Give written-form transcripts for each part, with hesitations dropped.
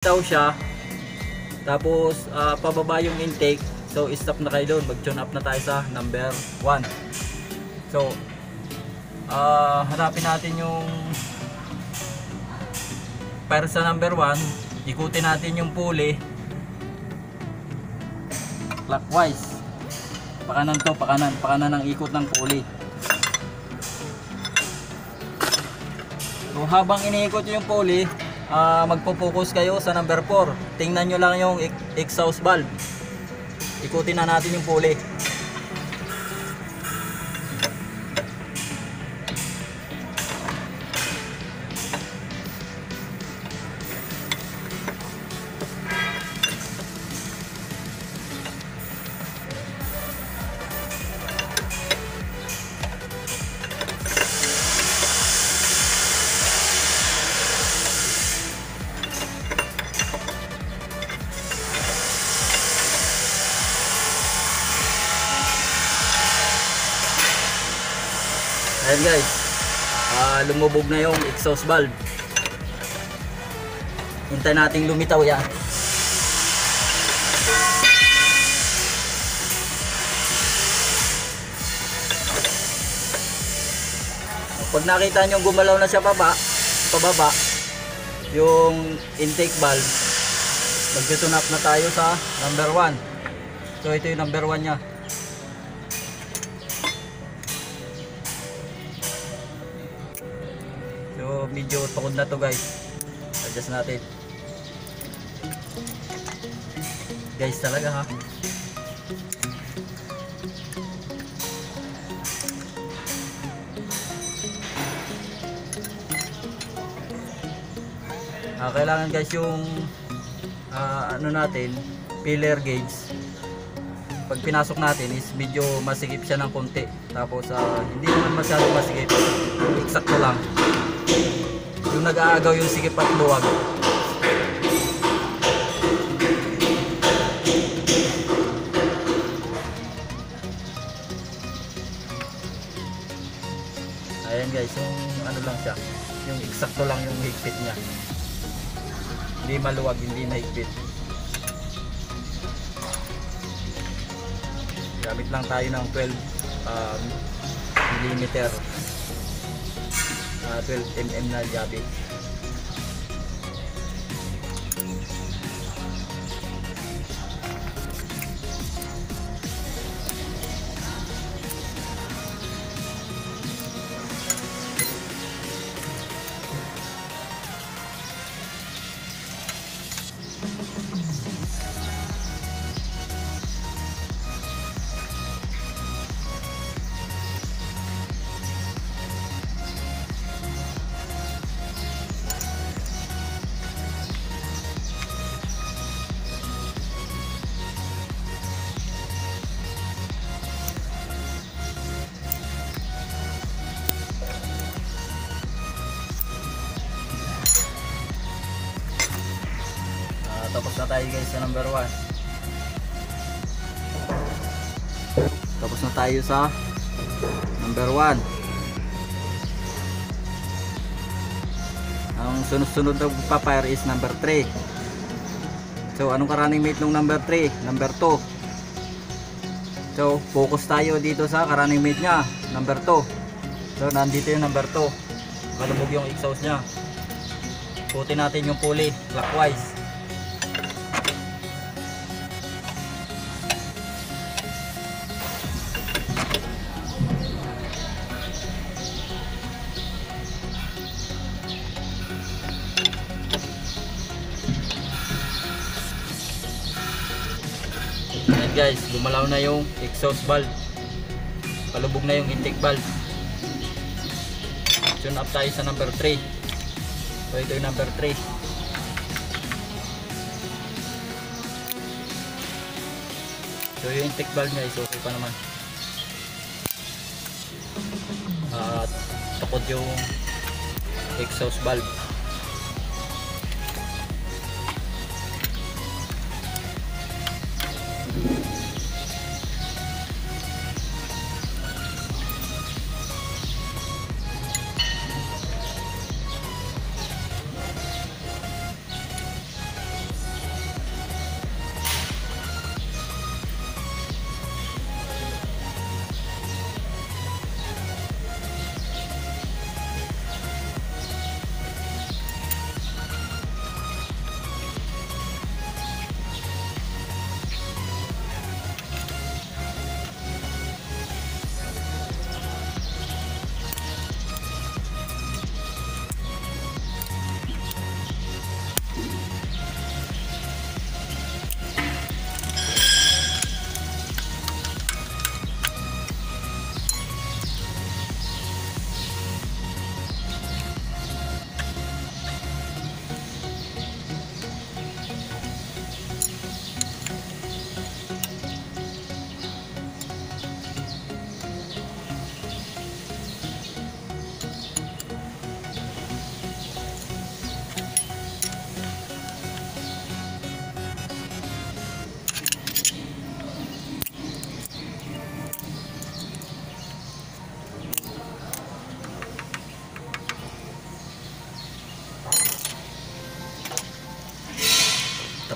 Lumitaw siya, tapos pababa yung intake, so stop na kayo doon, mag tune up na tayo sa number 1. So hanapin natin yung para sa number 1, ikutin natin yung pulley clockwise, pakanan to, pakanan ang ikot ng pulley. So habang iniikot yung pulley, magpo-focus kayo sa number 4. Tingnan nyo lang yung exhaust valve. Ikutin na natin yung pulley. Ayan guys, lumubog na yung exhaust valve. Hintay nating lumitaw yan. Pag nakita nyo gumalaw na siya pababa yung intake valve, mag-tune up na tayo sa number 1. So ito yung number 1 nya. So medyo tukod na to guys, adjust natin guys talaga ha. Kailangan guys yung ano natin, filler gauge, pag pinasok natin is medyo masikip siya ng konti, tapos hindi naman masyadong masikip, eksakto lang yung nag-aagaw yung sikip at luwag. Ayan guys, yung ano lang siya, yung eksakto lang yung higpit niya, hindi maluwag, hindi mahigpit. Gamit lang tayo ng 12 mm 12 mm na jabit. Tapos na tayo guys sa number 1. Tapos na tayo sa number 1. Ang sunod-sunod na papire is number 3. So anong running mate ng number 3? Number 2. So focus tayo dito sa running mate nya, number 2. So nandito yung number 2, malubog yung exhaust nya. Putin natin yung pulley clockwise. Ayan guys, gumalaw na yung exhaust valve, palubog na yung intake valve. Tune up tayo sa number 3. So ito yung number 3. So yung intake valve nya is okay pa naman. Takot yung exhaust valve.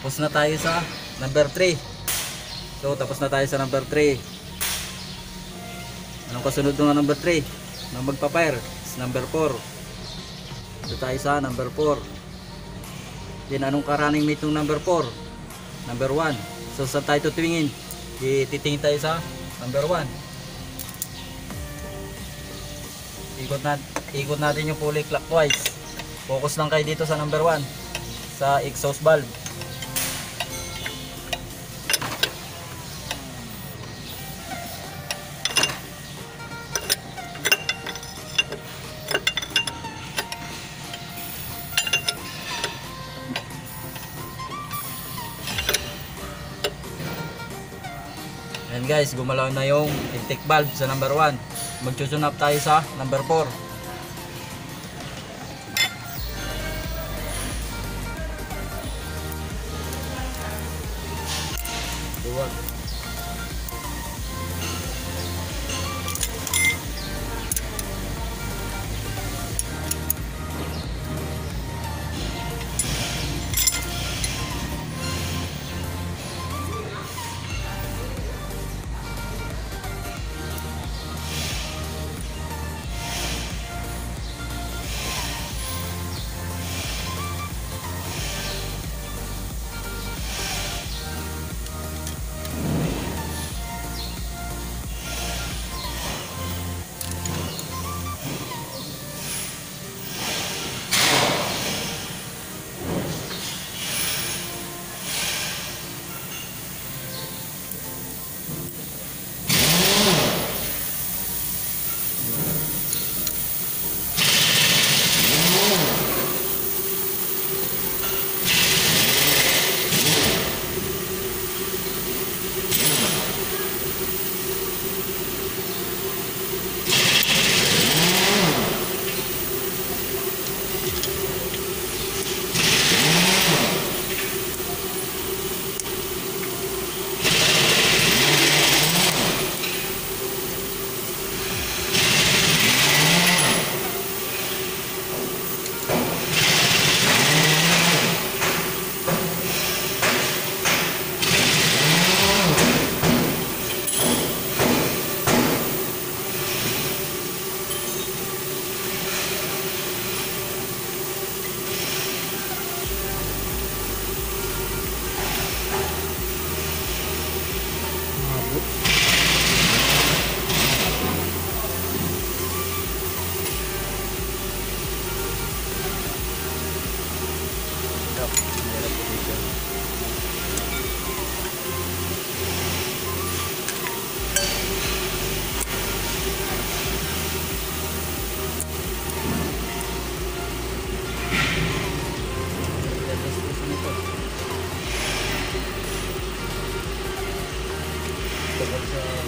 Tapos na tayo sa number 3. So tapos na tayo sa number 3. Anong kasunod ng number 3 na magpa-fire? Is number 4. Dito tayo sa number 4. Then anong ka-running mate ng number 4? Number 1. So saan tayo tutingin? Titingin tayo sa number 1. Ikot natin yung pulley clockwise. Focus lang kayo dito sa number 1, sa exhaust valve. Ayan guys, gumalaw na yung intake valve sa number 1. Mag-tune up tayo sa number 4. Duwag.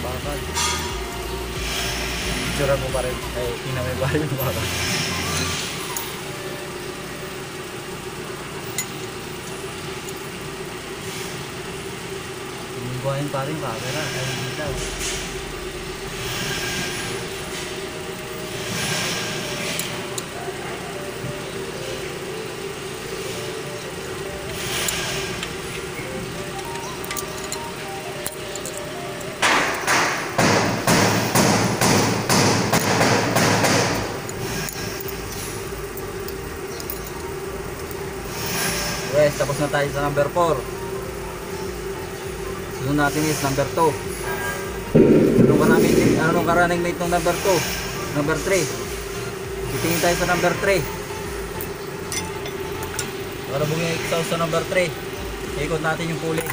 bakal. Tsura mo pa rin. Ay, tinamay pa rin yung bakal. Buhayin pa rin camera. Ay, hindi daw. Yes, tapos na tayo sa number 4. Sunod natin is number 2. Anong ka-running mate ng number 2? Number 3. Titingin tayo sa number 3. Para bumiyay exhaust sa number 3. Ikot natin yung pulley.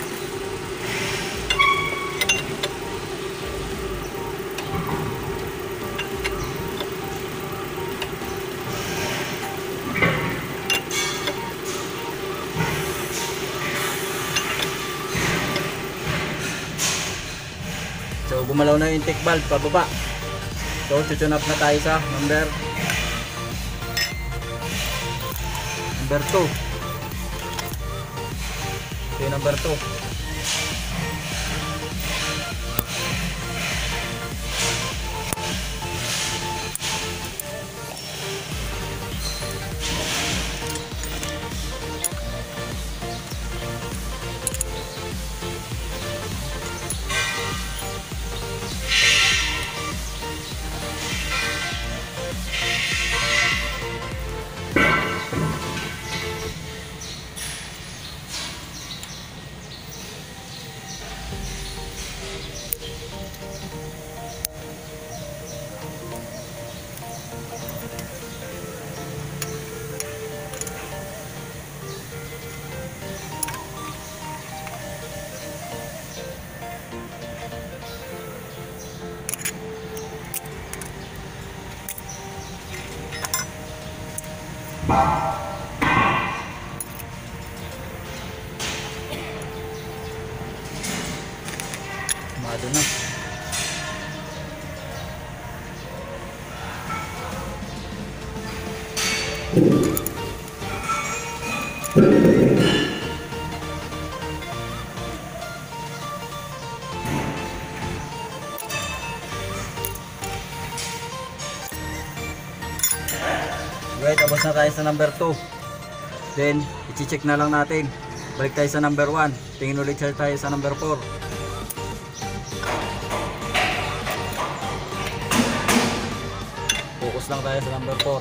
So gumalaw na yung intake valve pababa. So tune up na tayo sa number 2. So yung number 2. Ado na. Okay, tapos na tayo sa number 2. Then, i-check na lang natin. Balik tayo sa number 1. Tingin ulit tayo sa number 4. Focus lang tayo sa number 4.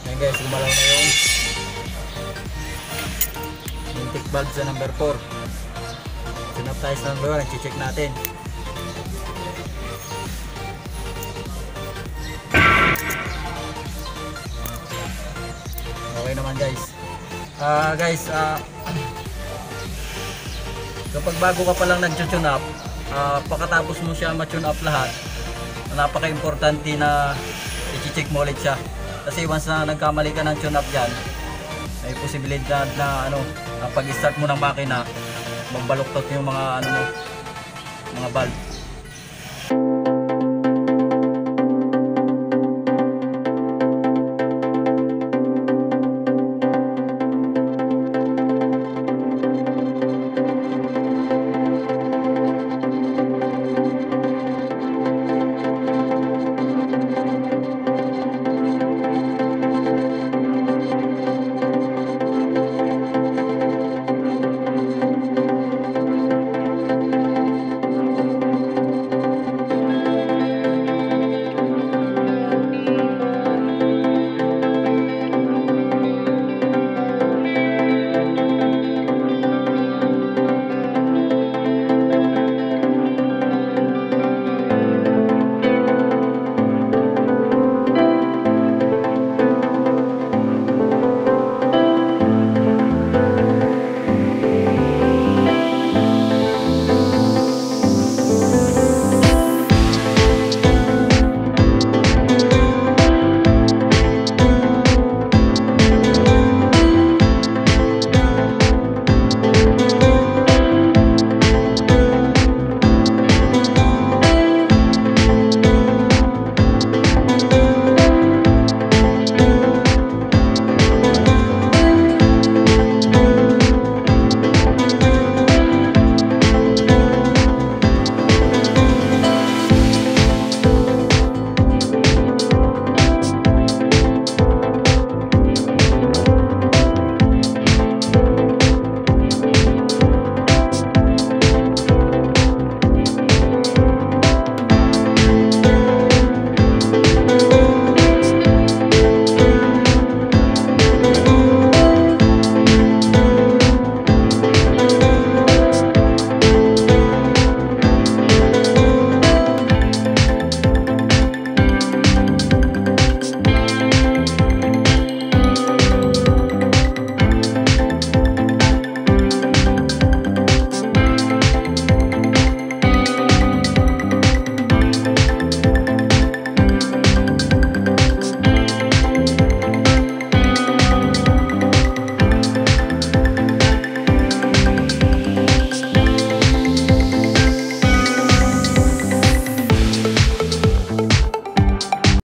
Ayan guys, gumalaw na yung intake valve sa number 4. Sunod tayo sa number 1, i-check natin. Okay naman guys. Kapag bago ka pa lang nag-tune up, pagkatapos mo siya ma-tune up lahat, napaka-importante na i-check mo ulit siya. Kasi once na nagkamali ka ng tune up dyan, may posibilidad na pag-start mo ng makina, magbaluktot yung mga mga valve.